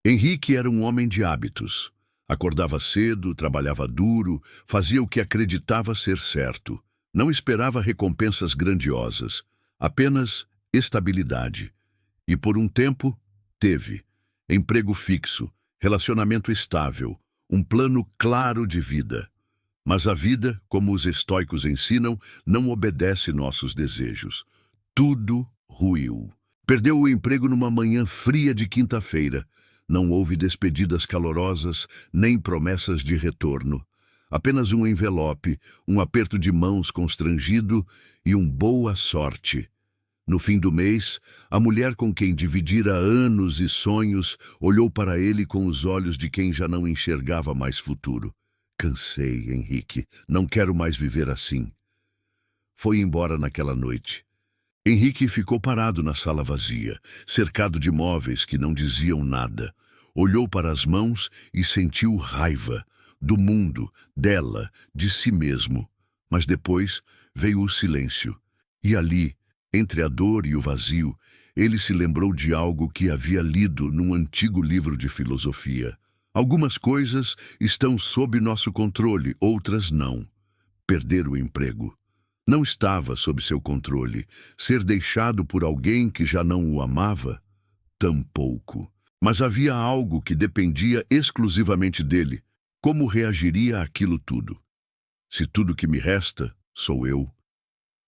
Henrique era um homem de hábitos. Acordava cedo, trabalhava duro, fazia o que acreditava ser certo. Não esperava recompensas grandiosas, apenas estabilidade. E por um tempo, teve. Emprego fixo, relacionamento estável, um plano claro de vida. Mas a vida, como os estoicos ensinam, não obedece nossos desejos. Tudo ruiu. Perdeu o emprego numa manhã fria de quinta-feira. Não houve despedidas calorosas, nem promessas de retorno. Apenas um envelope, um aperto de mãos constrangido e boa sorte. No fim do mês, a mulher com quem dividira anos e sonhos olhou para ele com os olhos de quem já não enxergava mais futuro. Cansei, Henrique. Não quero mais viver assim. Foi embora naquela noite. Henrique ficou parado na sala vazia, cercado de móveis que não diziam nada. Olhou para as mãos e sentiu raiva do mundo, dela, de si mesmo. Mas depois veio o silêncio. E ali, entre a dor e o vazio, ele se lembrou de algo que havia lido num antigo livro de filosofia. Algumas coisas estão sob nosso controle, outras não. Perder o emprego. Não estava sob seu controle. Ser deixado por alguém que já não o amava? Tampouco. Mas havia algo que dependia exclusivamente dele. Como reagiria àquilo tudo? Se tudo que me resta sou eu,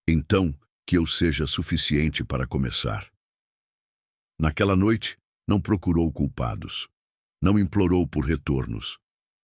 então que eu seja suficiente para começar. Naquela noite, não procurou culpados. Não implorou por retornos.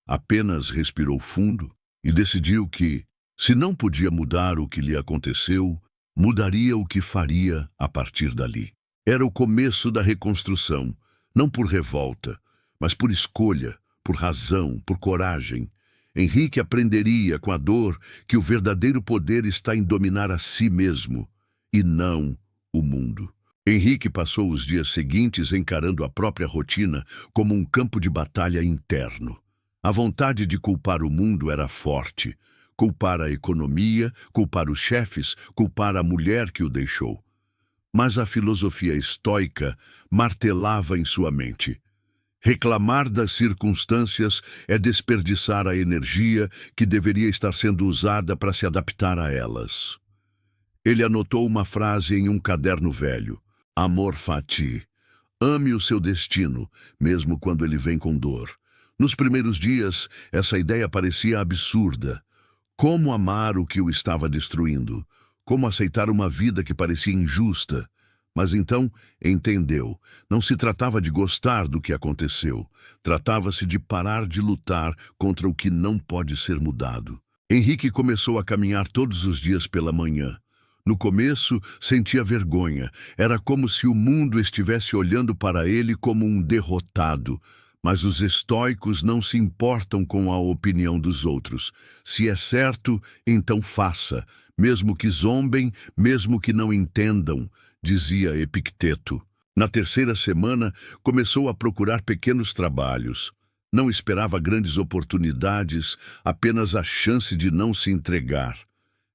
Apenas respirou fundo e decidiu que, se não podia mudar o que lhe aconteceu, mudaria o que faria a partir dali. Era o começo da reconstrução, não por revolta, mas por escolha, por razão, por coragem. Henrique aprenderia com a dor que o verdadeiro poder está em dominar a si mesmo, e não o mundo. Henrique passou os dias seguintes encarando a própria rotina como um campo de batalha interno. A vontade de culpar o mundo era forte. Culpar a economia, culpar os chefes, culpar a mulher que o deixou. Mas a filosofia estoica martelava em sua mente. Reclamar das circunstâncias é desperdiçar a energia que deveria estar sendo usada para se adaptar a elas. Ele anotou uma frase em um caderno velho. Amor fati. Ame o seu destino, mesmo quando ele vem com dor. Nos primeiros dias, essa ideia parecia absurda. Como amar o que o estava destruindo? Como aceitar uma vida que parecia injusta? Mas então entendeu. Não se tratava de gostar do que aconteceu. Tratava-se de parar de lutar contra o que não pode ser mudado. Henrique começou a caminhar todos os dias pela manhã. No começo, sentia vergonha. Era como se o mundo estivesse olhando para ele como um derrotado. Mas os estoicos não se importam com a opinião dos outros. Se é certo, então faça, mesmo que zombem, mesmo que não entendam, dizia Epicteto. Na terceira semana, começou a procurar pequenos trabalhos. Não esperava grandes oportunidades, apenas a chance de não se entregar.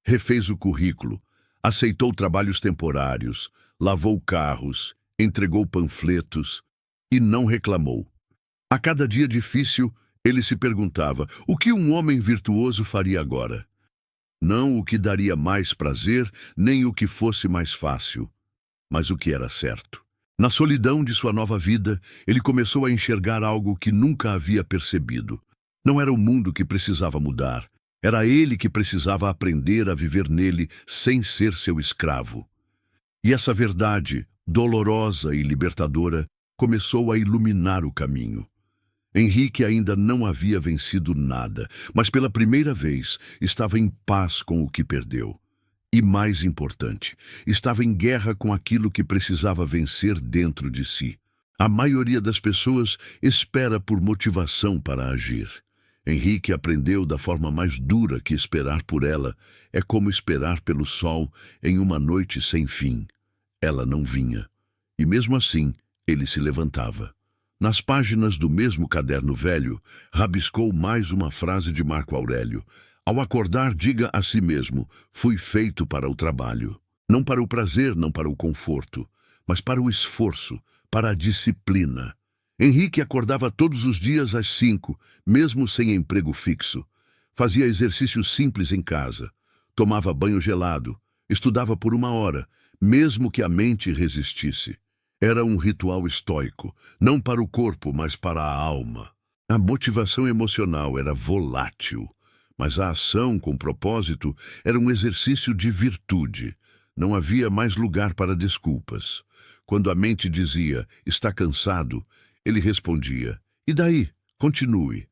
Refez o currículo, aceitou trabalhos temporários, lavou carros, entregou panfletos e não reclamou. A cada dia difícil, ele se perguntava, o que um homem virtuoso faria agora? Não o que daria mais prazer, nem o que fosse mais fácil, mas o que era certo. Na solidão de sua nova vida, ele começou a enxergar algo que nunca havia percebido. Não era o mundo que precisava mudar, era ele que precisava aprender a viver nele sem ser seu escravo. E essa verdade, dolorosa e libertadora, começou a iluminar o caminho. Henrique ainda não havia vencido nada, mas pela primeira vez estava em paz com o que perdeu. E mais importante, estava em guerra com aquilo que precisava vencer dentro de si. A maioria das pessoas espera por motivação para agir. Henrique aprendeu da forma mais dura que esperar por ela é como esperar pelo sol em uma noite sem fim. Ela não vinha. E mesmo assim, ele se levantava. Nas páginas do mesmo caderno velho, rabiscou mais uma frase de Marco Aurélio. Ao acordar, diga a si mesmo, fui feito para o trabalho. Não para o prazer, não para o conforto, mas para o esforço, para a disciplina. Henrique acordava todos os dias às 5, mesmo sem emprego fixo. Fazia exercícios simples em casa. Tomava banho gelado. Estudava por 1 hora, mesmo que a mente resistisse. Era um ritual estoico, não para o corpo, mas para a alma. A motivação emocional era volátil, mas a ação com propósito era um exercício de virtude. Não havia mais lugar para desculpas. Quando a mente dizia, está cansado, ele respondia, e daí? Continue.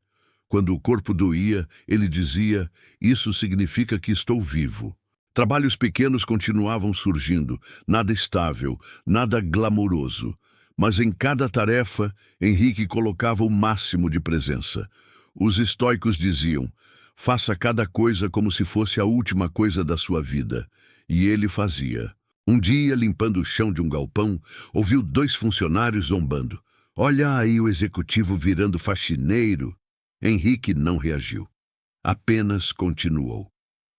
Quando o corpo doía, ele dizia, isso significa que estou vivo. Trabalhos pequenos continuavam surgindo, nada estável, nada glamouroso. Mas em cada tarefa, Henrique colocava o máximo de presença. Os estoicos diziam, faça cada coisa como se fosse a última coisa da sua vida. E ele fazia. Um dia, limpando o chão de um galpão, ouviu 2 funcionários zombando. Olha aí o executivo virando faxineiro. Henrique não reagiu. Apenas continuou.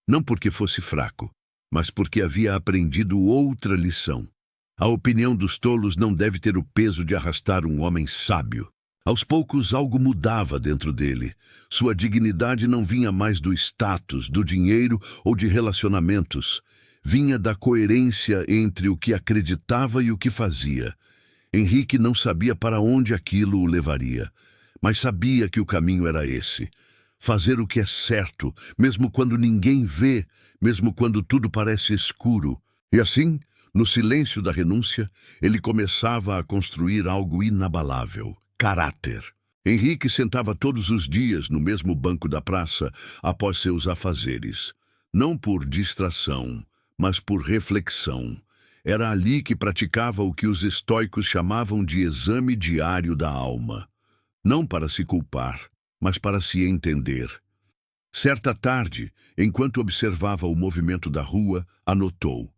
Não porque fosse fraco, mas porque havia aprendido outra lição. A opinião dos tolos não deve ter o peso de arrastar um homem sábio. Aos poucos, algo mudava dentro dele. Sua dignidade não vinha mais do status, do dinheiro ou de relacionamentos. Vinha da coerência entre o que acreditava e o que fazia. Henrique não sabia para onde aquilo o levaria, mas sabia que o caminho era esse. Fazer o que é certo, mesmo quando ninguém vê, mesmo quando tudo parece escuro. E assim, no silêncio da renúncia, ele começava a construir algo inabalável, caráter. Henrique sentava todos os dias no mesmo banco da praça após seus afazeres. Não por distração, mas por reflexão. Era ali que praticava o que os estoicos chamavam de exame diário da alma. Não para se culpar, mas para se entender. Certa tarde, enquanto observava o movimento da rua, anotou: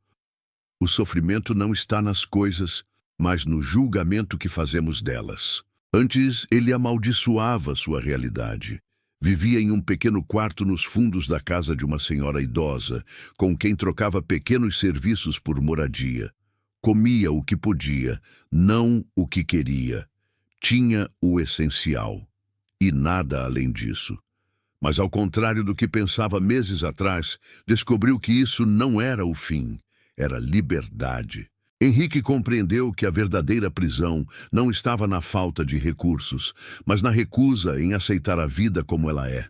o sofrimento não está nas coisas, mas no julgamento que fazemos delas. Antes, ele amaldiçoava sua realidade. Vivia em um pequeno quarto nos fundos da casa de uma senhora idosa, com quem trocava pequenos serviços por moradia. Comia o que podia, não o que queria. Tinha o essencial. E nada além disso. Mas, ao contrário do que pensava meses atrás, descobriu que isso não era o fim, era liberdade. Henrique compreendeu que a verdadeira prisão não estava na falta de recursos, mas na recusa em aceitar a vida como ela é.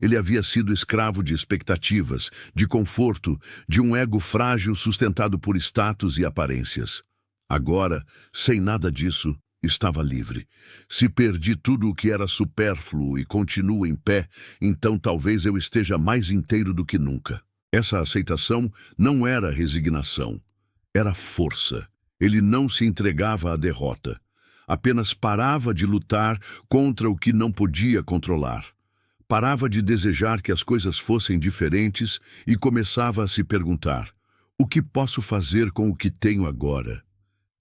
Ele havia sido escravo de expectativas, de conforto, de um ego frágil sustentado por status e aparências. Agora, sem nada disso, estava livre. Se perdi tudo o que era supérfluo e continuo em pé, então talvez eu esteja mais inteiro do que nunca. Essa aceitação não era resignação, era força. Ele não se entregava à derrota. Apenas parava de lutar contra o que não podia controlar. Parava de desejar que as coisas fossem diferentes e começava a se perguntar: o que posso fazer com o que tenho agora?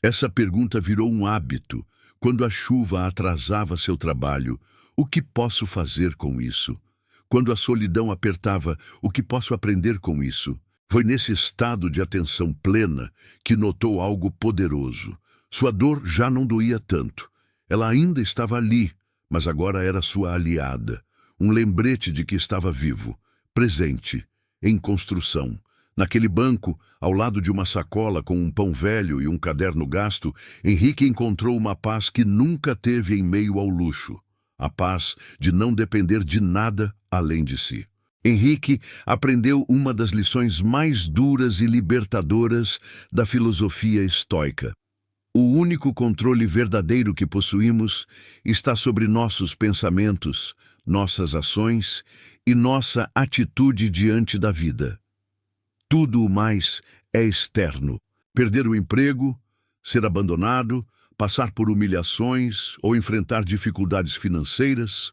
Essa pergunta virou um hábito. Quando a chuva atrasava seu trabalho, o que posso fazer com isso? Quando a solidão apertava, o que posso aprender com isso? Foi nesse estado de atenção plena que notou algo poderoso. Sua dor já não doía tanto. Ela ainda estava ali, mas agora era sua aliada. Um lembrete de que estava vivo, presente, em construção. Naquele banco, ao lado de uma sacola com um pão velho e um caderno gasto, Henrique encontrou uma paz que nunca teve em meio ao luxo. A paz de não depender de nada além de si. Henrique aprendeu uma das lições mais duras e libertadoras da filosofia estoica. O único controle verdadeiro que possuímos está sobre nossos pensamentos, nossas ações e nossa atitude diante da vida. Tudo o mais é externo. Perder o emprego, ser abandonado, passar por humilhações ou enfrentar dificuldades financeiras,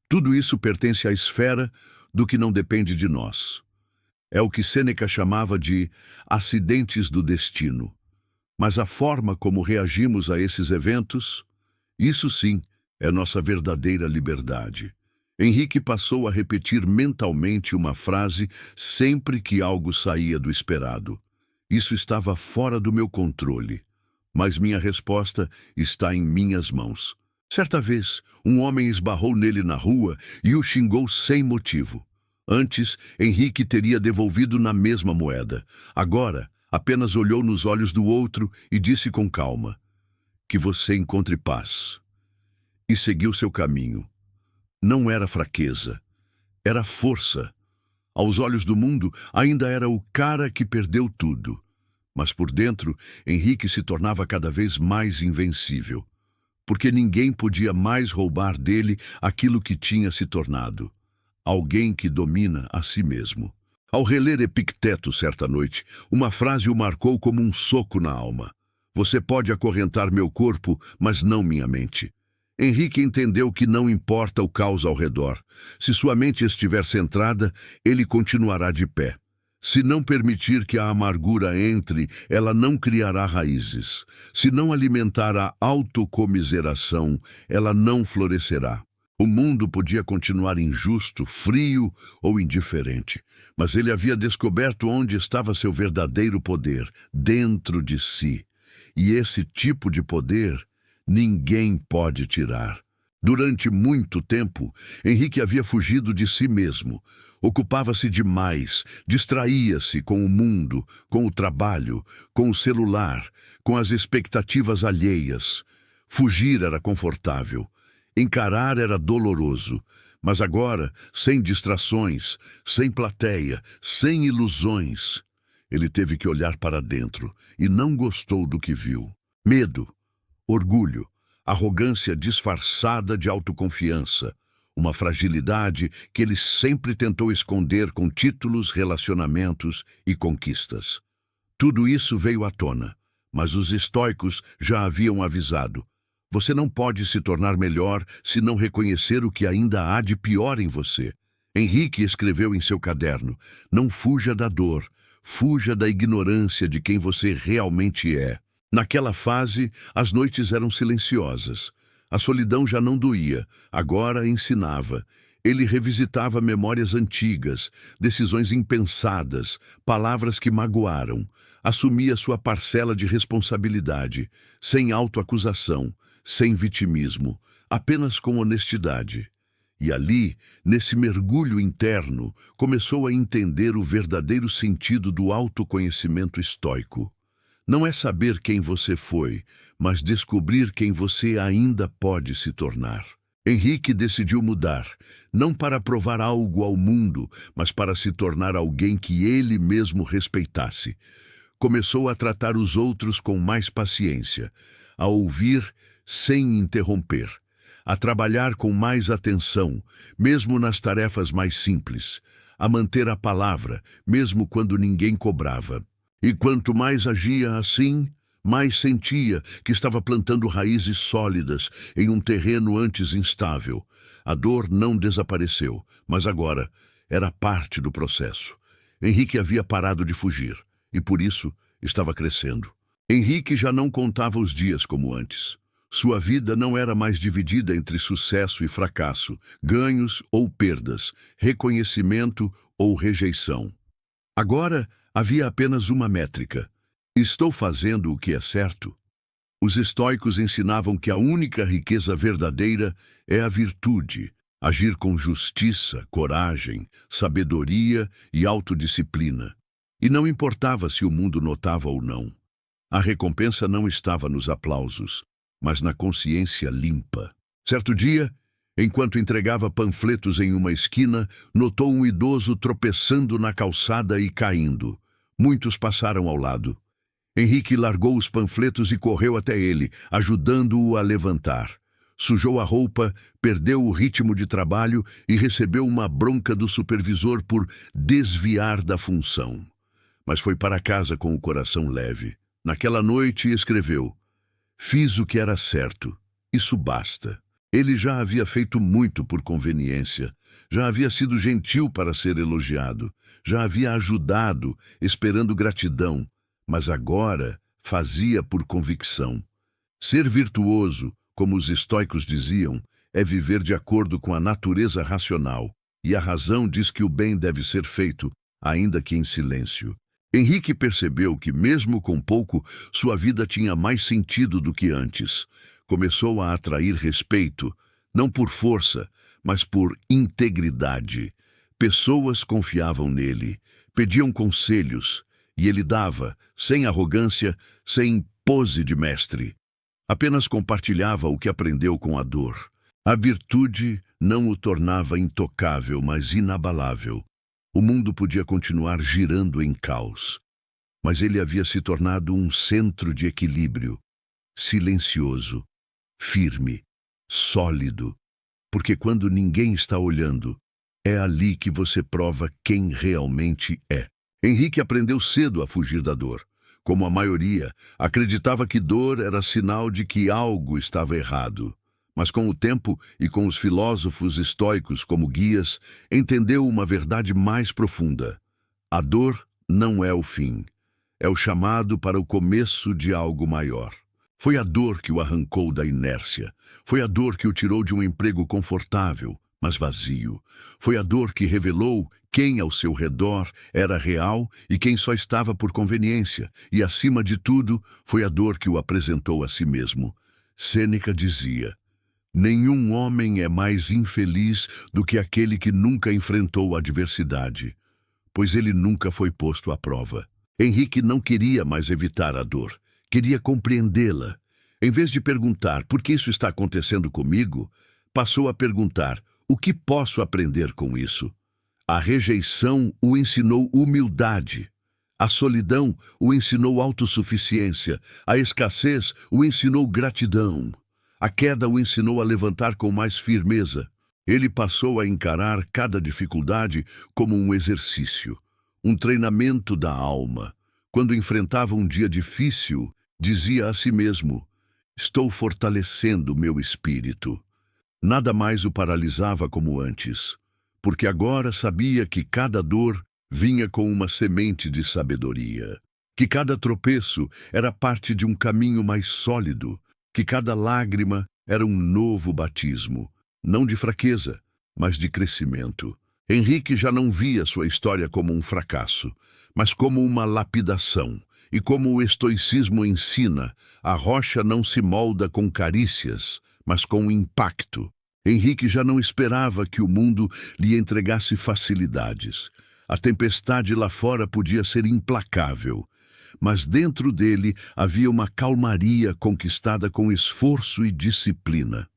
tudo isso pertence à esfera do que não depende de nós. É o que Sêneca chamava de acidentes do destino. Mas a forma como reagimos a esses eventos, isso sim é nossa verdadeira liberdade. Henrique passou a repetir mentalmente uma frase sempre que algo saía do esperado. Isso estava fora do meu controle, mas minha resposta está em minhas mãos. Certa vez, um homem esbarrou nele na rua e o xingou sem motivo. Antes, Henrique teria devolvido na mesma moeda. Agora, apenas olhou nos olhos do outro e disse com calma: "Que você encontre paz." E seguiu seu caminho. Não era fraqueza, era força. Aos olhos do mundo, ainda era o cara que perdeu tudo. Mas por dentro, Henrique se tornava cada vez mais invencível, porque ninguém podia mais roubar dele aquilo que tinha se tornado: alguém que domina a si mesmo. Ao reler Epicteto certa noite, uma frase o marcou como um soco na alma: "Você pode acorrentar meu corpo, mas não minha mente." Henrique entendeu que não importa o caos ao redor. Se sua mente estiver centrada, ele continuará de pé. Se não permitir que a amargura entre, ela não criará raízes. Se não alimentar a autocomiseração, ela não florescerá. O mundo podia continuar injusto, frio ou indiferente, mas ele havia descoberto onde estava seu verdadeiro poder: dentro de si. E esse tipo de poder ninguém pode tirar. Durante muito tempo, Henrique havia fugido de si mesmo. Ocupava-se demais, distraía-se com o mundo, com o trabalho, com o celular, com as expectativas alheias. Fugir era confortável, encarar era doloroso. Mas agora, sem distrações, sem plateia, sem ilusões, ele teve que olhar para dentro e não gostou do que viu. Medo, orgulho, arrogância disfarçada de autoconfiança, uma fragilidade que ele sempre tentou esconder com títulos, relacionamentos e conquistas. Tudo isso veio à tona, mas os estoicos já haviam avisado: você não pode se tornar melhor se não reconhecer o que ainda há de pior em você. Henrique escreveu em seu caderno: "Não fuja da dor, fuja da ignorância de quem você realmente é." Naquela fase, as noites eram silenciosas. A solidão já não doía, agora ensinava. Ele revisitava memórias antigas, decisões impensadas, palavras que magoaram. Assumia sua parcela de responsabilidade, sem autoacusação, sem vitimismo, apenas com honestidade. E ali, nesse mergulho interno, começou a entender o verdadeiro sentido do autoconhecimento estoico. Não é saber quem você foi, mas descobrir quem você ainda pode se tornar. Henrique decidiu mudar, não para provar algo ao mundo, mas para se tornar alguém que ele mesmo respeitasse. Começou a tratar os outros com mais paciência, a ouvir sem interromper, a trabalhar com mais atenção, mesmo nas tarefas mais simples, a manter a palavra, mesmo quando ninguém cobrava. E quanto mais agia assim, mais sentia que estava plantando raízes sólidas em um terreno antes instável. A dor não desapareceu, mas agora era parte do processo. Henrique havia parado de fugir, e por isso estava crescendo. Henrique já não contava os dias como antes. Sua vida não era mais dividida entre sucesso e fracasso, ganhos ou perdas, reconhecimento ou rejeição. Agora, havia apenas uma métrica: estou fazendo o que é certo? Os estoicos ensinavam que a única riqueza verdadeira é a virtude, agir com justiça, coragem, sabedoria e autodisciplina. E não importava se o mundo notava ou não. A recompensa não estava nos aplausos, mas na consciência limpa. Certo dia, enquanto entregava panfletos em uma esquina, notou um idoso tropeçando na calçada e caindo. Muitos passaram ao lado. Henrique largou os panfletos e correu até ele, ajudando-o a levantar. Sujou a roupa, perdeu o ritmo de trabalho e recebeu uma bronca do supervisor por desviar da função. Mas foi para casa com o coração leve. Naquela noite escreveu: "Fiz o que era certo, isso basta." Ele já havia feito muito por conveniência, já havia sido gentil para ser elogiado, já havia ajudado, esperando gratidão, mas agora fazia por convicção. Ser virtuoso, como os estoicos diziam, é viver de acordo com a natureza racional, e a razão diz que o bem deve ser feito, ainda que em silêncio. Henrique percebeu que, mesmo com pouco, sua vida tinha mais sentido do que antes. começou a atrair respeito, não por força, mas por integridade. Pessoas confiavam nele, pediam conselhos, e ele dava, sem arrogância, sem pose de mestre. Apenas compartilhava o que aprendeu com a dor. A virtude não o tornava intocável, mas inabalável. O mundo podia continuar girando em caos, mas ele havia se tornado um centro de equilíbrio, silencioso, firme, sólido, porque quando ninguém está olhando, é ali que você prova quem realmente é. Henrique aprendeu cedo a fugir da dor. Como a maioria, acreditava que dor era sinal de que algo estava errado. Mas com o tempo e com os filósofos estoicos como guias, entendeu uma verdade mais profunda. A dor não é o fim. É o chamado para o começo de algo maior. Foi a dor que o arrancou da inércia. Foi a dor que o tirou de um emprego confortável, mas vazio. Foi a dor que revelou quem ao seu redor era real e quem só estava por conveniência. E, acima de tudo, foi a dor que o apresentou a si mesmo. Sêneca dizia: nenhum homem é mais infeliz do que aquele que nunca enfrentou a adversidade, pois ele nunca foi posto à prova. Henrique não queria mais evitar a dor, queria compreendê-la. Em vez de perguntar por que isso está acontecendo comigo, passou a perguntar: o que posso aprender com isso? A rejeição o ensinou humildade. A solidão o ensinou autossuficiência. A escassez o ensinou gratidão. A queda o ensinou a levantar com mais firmeza. Ele passou a encarar cada dificuldade como um exercício, um treinamento da alma. Quando enfrentava um dia difícil, dizia a si mesmo: estou fortalecendo meu espírito. Nada mais o paralisava como antes, porque agora sabia que cada dor vinha com uma semente de sabedoria, que cada tropeço era parte de um caminho mais sólido, que cada lágrima era um novo batismo, não de fraqueza, mas de crescimento. Henrique já não via sua história como um fracasso, mas como uma lapidação. E como o estoicismo ensina, a rocha não se molda com carícias, mas com impacto. Henrique já não esperava que o mundo lhe entregasse facilidades. A tempestade lá fora podia ser implacável, mas dentro dele havia uma calmaria conquistada com esforço e disciplina.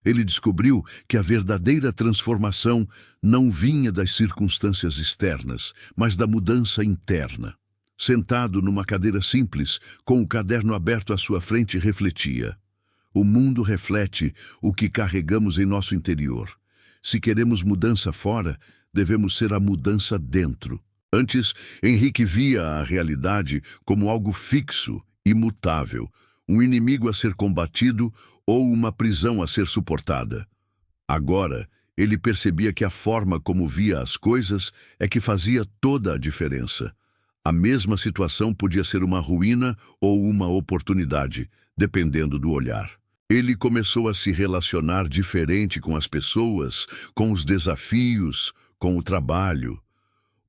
Ele descobriu que a verdadeira transformação não vinha das circunstâncias externas, mas da mudança interna. Sentado numa cadeira simples, com o caderno aberto à sua frente, refletia: o mundo reflete o que carregamos em nosso interior. Se queremos mudança fora, devemos ser a mudança dentro. Antes, Henrique via a realidade como algo fixo, imutável, um inimigo a ser combatido ou uma prisão a ser suportada. Agora, ele percebia que a forma como via as coisas é que fazia toda a diferença. A mesma situação podia ser uma ruína ou uma oportunidade, dependendo do olhar. Ele começou a se relacionar diferente com as pessoas, com os desafios, com o trabalho.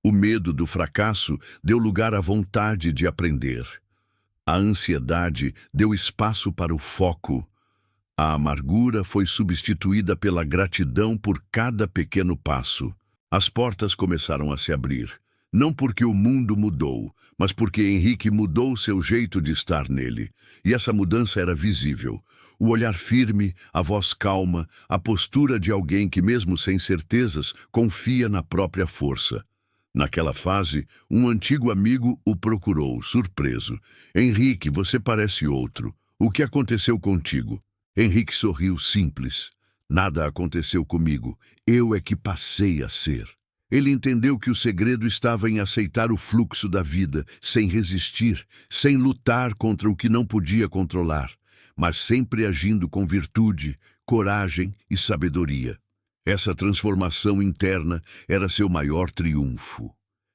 O medo do fracasso deu lugar à vontade de aprender. A ansiedade deu espaço para o foco. A amargura foi substituída pela gratidão por cada pequeno passo. As portas começaram a se abrir. Não porque o mundo mudou, mas porque Henrique mudou seu jeito de estar nele. E essa mudança era visível. O olhar firme, a voz calma, a postura de alguém que, mesmo sem certezas, confia na própria força. Naquela fase, um antigo amigo o procurou, surpreso. Henrique, você parece outro. O que aconteceu contigo? Henrique sorriu simples. Nada aconteceu comigo. Eu é que passei a ser. Ele entendeu que o segredo estava em aceitar o fluxo da vida, sem resistir, sem lutar contra o que não podia controlar, mas sempre agindo com virtude, coragem e sabedoria. Essa transformação interna era seu maior triunfo.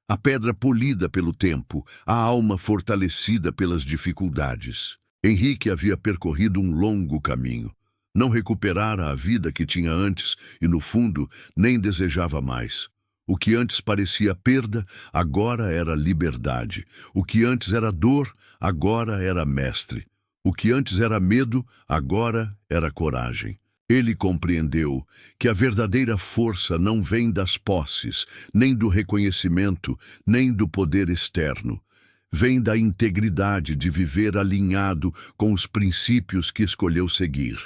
A pedra polida pelo tempo, a alma fortalecida pelas dificuldades. Henrique havia percorrido um longo caminho. Não recuperara a vida que tinha antes e, no fundo, nem desejava mais. O que antes parecia perda, agora era liberdade. O que antes era dor, agora era mestre. O que antes era medo, agora era coragem. Ele compreendeu que a verdadeira força não vem das posses, nem do reconhecimento, nem do poder externo. Vem da integridade de viver alinhado com os princípios que escolheu seguir.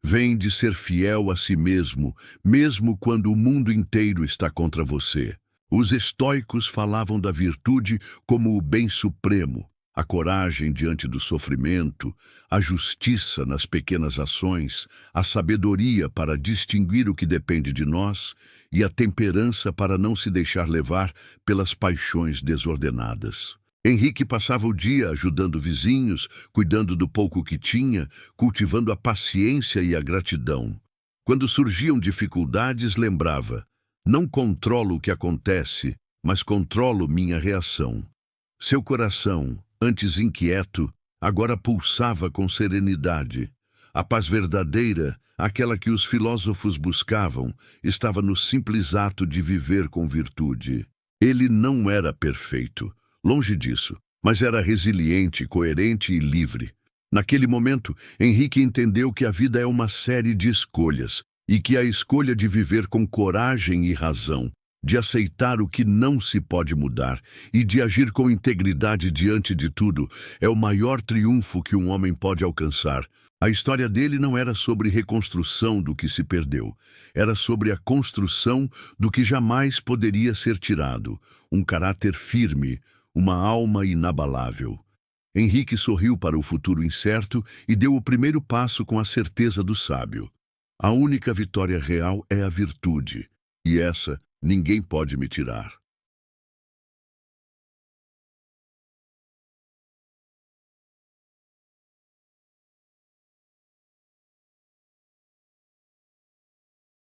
Vem de ser fiel a si mesmo, mesmo quando o mundo inteiro está contra você. Os estoicos falavam da virtude como o bem supremo, a coragem diante do sofrimento, a justiça nas pequenas ações, a sabedoria para distinguir o que depende de nós e a temperança para não se deixar levar pelas paixões desordenadas. Henrique passava o dia ajudando vizinhos, cuidando do pouco que tinha, cultivando a paciência e a gratidão. Quando surgiam dificuldades, lembrava: não controlo o que acontece, mas controlo minha reação. Seu coração, antes inquieto, agora pulsava com serenidade. A paz verdadeira, aquela que os filósofos buscavam, estava no simples ato de viver com virtude. Ele não era perfeito, longe disso, mas era resiliente, coerente e livre. Naquele momento, Henrique entendeu que a vida é uma série de escolhas e que a escolha de viver com coragem e razão, de aceitar o que não se pode mudar e de agir com integridade diante de tudo, é o maior triunfo que um homem pode alcançar. A história dele não era sobre reconstrução do que se perdeu, era sobre a construção do que jamais poderia ser tirado, um caráter firme, uma alma inabalável. Henrique sorriu para o futuro incerto e deu o primeiro passo com a certeza do sábio. A única vitória real é a virtude, e essa ninguém pode me tirar.